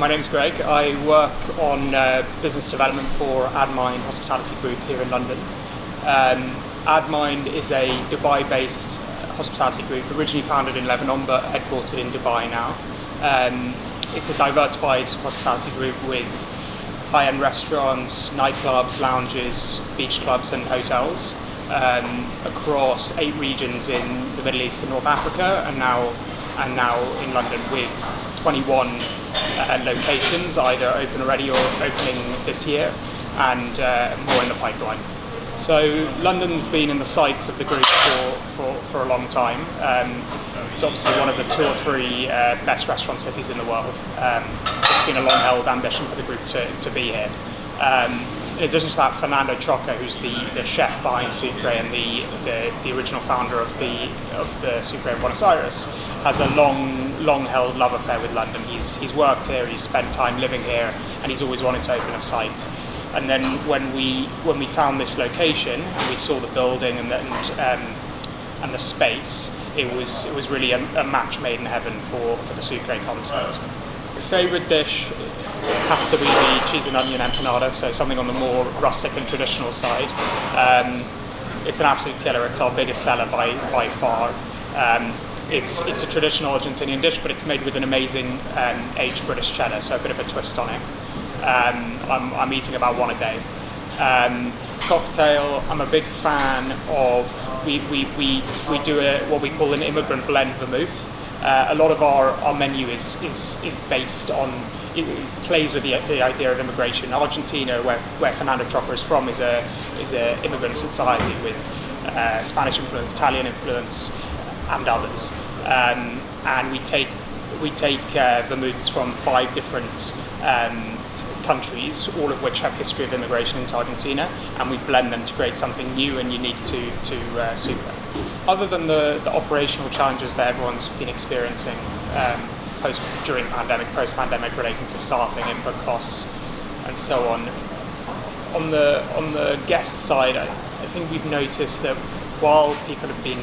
My name's Greg. I work on business development for Admind Hospitality Group here in London. Admind is a Dubai-based hospitality group, originally founded in Lebanon but headquartered in Dubai now. It's a diversified hospitality group with high-end restaurants, nightclubs, lounges, beach clubs and hotels across 8 regions in the Middle East and North Africa, and now in London with 21 locations, either open already or opening this year, and more in the pipeline. So London's been in the sights of the group for a long time. It's obviously one of the 2 or 3 best restaurant cities in the world. It's been a long-held ambition for the group to be here. In addition to that, Fernando Choca, who's the chef behind Sucre and the original founder of the Sucre in Buenos Aires, has a long-held love affair with London. He's worked here, he's spent time living here, and he's always wanted to open a site. And then when we found this location and we saw the building and the space, it was really a match made in heaven for the Sucre concept. Favorite dish has to be the cheese and onion empanada, so something on the more rustic and traditional side. It's an absolute killer. It's our biggest seller by far. It's a traditional Argentinian dish, but it's made with an amazing aged British cheddar, so a bit of a twist on it. I'm eating about 1 a day. Cocktail, I'm a big fan of, we do what we call an immigrant blend vermouth. A lot of our menu is based on, it plays with the idea of immigration. Argentina, where Fernando Choca is from, is a immigrant society with Spanish influence, Italian influence, and others. And we take vermouths from 5 different countries, all of which have history of immigration into Argentina, and we blend them to create something new and unique to Sucre. Other than the operational challenges that everyone's been experiencing during pandemic, post-pandemic, relating to staffing, input costs, and so on the guest side, I think we've noticed that while people have been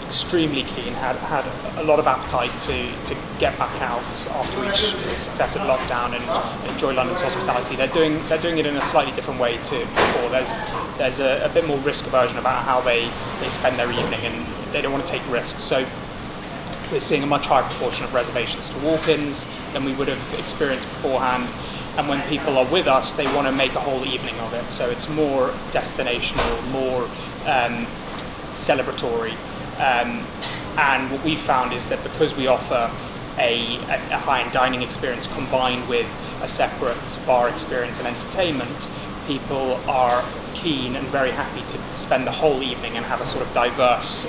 extremely keen, had a lot of appetite to get back out after each successive lockdown and enjoy London's hospitality, they're doing it in a slightly different way to before. There's a bit more risk aversion about how they spend their evening, and they don't want to take risks. So we're seeing a much higher proportion of reservations to walk-ins than we would have experienced beforehand. And when people are with us, they want to make a whole evening of it. So it's more destinational, more celebratory. And what we found is that because we offer a high-end dining experience combined with a separate bar experience and entertainment, people are keen and very happy to spend the whole evening and have a sort of diverse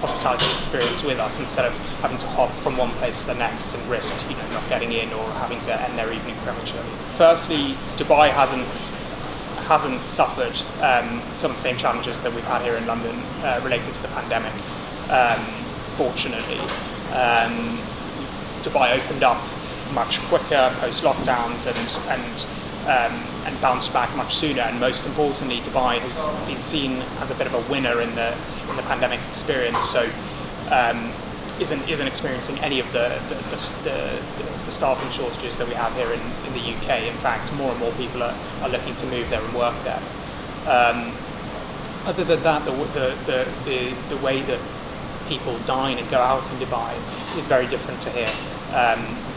hospitality experience with us, instead of having to hop from one place to the next and risk not getting in or having to end their evening prematurely. Firstly, Dubai hasn't suffered some of the same challenges that we've had here in London related to the pandemic. Fortunately, Dubai opened up much quicker post lockdowns and bounced back much sooner. And most importantly, Dubai has been seen as a bit of a winner in the pandemic experience. So isn't experiencing any of the staffing shortages that we have here in the UK. In fact, more and more people are looking to move there and work there. Other than that, the way that people dine and go out in Dubai is very different to here.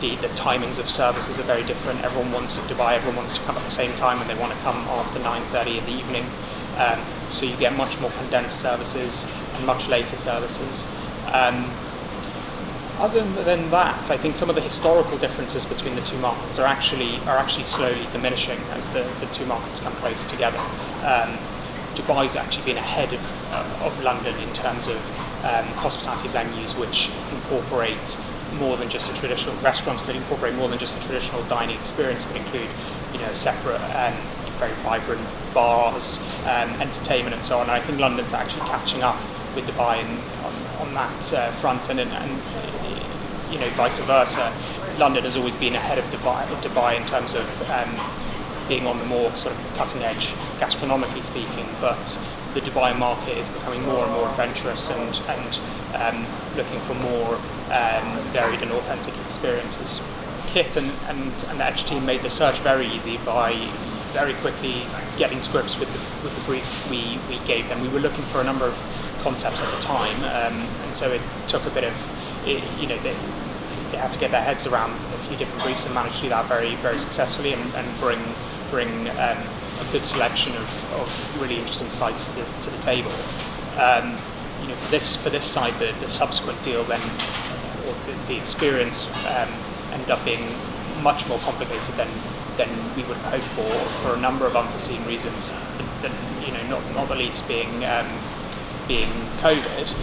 The timings of services are very different. Everyone wants to come at the same time, and they want to come after 9:30 in the evening. So you get much more condensed services and much later services. Other than that, I think some of the historical differences between the 2 markets are actually slowly diminishing as the 2 markets come closer together. Dubai's actually been ahead of London in terms of hospitality venues which incorporate more than just a traditional restaurants that incorporate more than just a traditional dining experience, but include separate very vibrant bars, entertainment and so on. And I think London's actually catching up with Dubai on that front, and vice versa. London has always been ahead of Dubai in terms of being on the more sort of cutting edge, gastronomically speaking, but the Dubai market is becoming more and more adventurous and looking for more varied and authentic experiences. Kit and the Edge team made the search very easy by very quickly getting to grips with the brief we gave them. We were looking for a number of concepts at the time, and so it took a bit of, they had to get their heads around a few different briefs and managed to do that very, very successfully and bring a good selection of really interesting sites to the table. For this side, the subsequent deal then, or the experience ended up being much more complicated than we would have hoped for a number of unforeseen reasons. Not the least being COVID.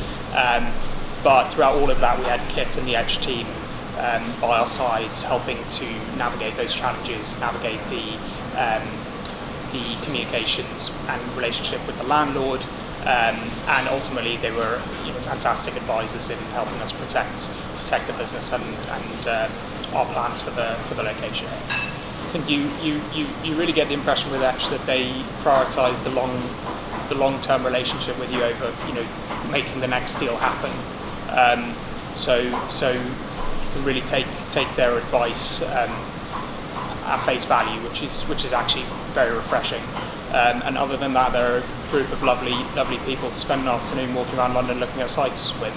But throughout all of that, we had Kit and the Edge team by our sides, helping to navigate those challenges, navigate the communications and relationship with the landlord, and ultimately they were fantastic advisors in helping us protect the business and our plans for the location. I think you really get the impression with Edge that they prioritise the long-term relationship with you over making the next deal happen. So you can really take their advice at face value, which is actually very refreshing. And other than that, they're a group of lovely people to spend an afternoon walking around London looking at sites with.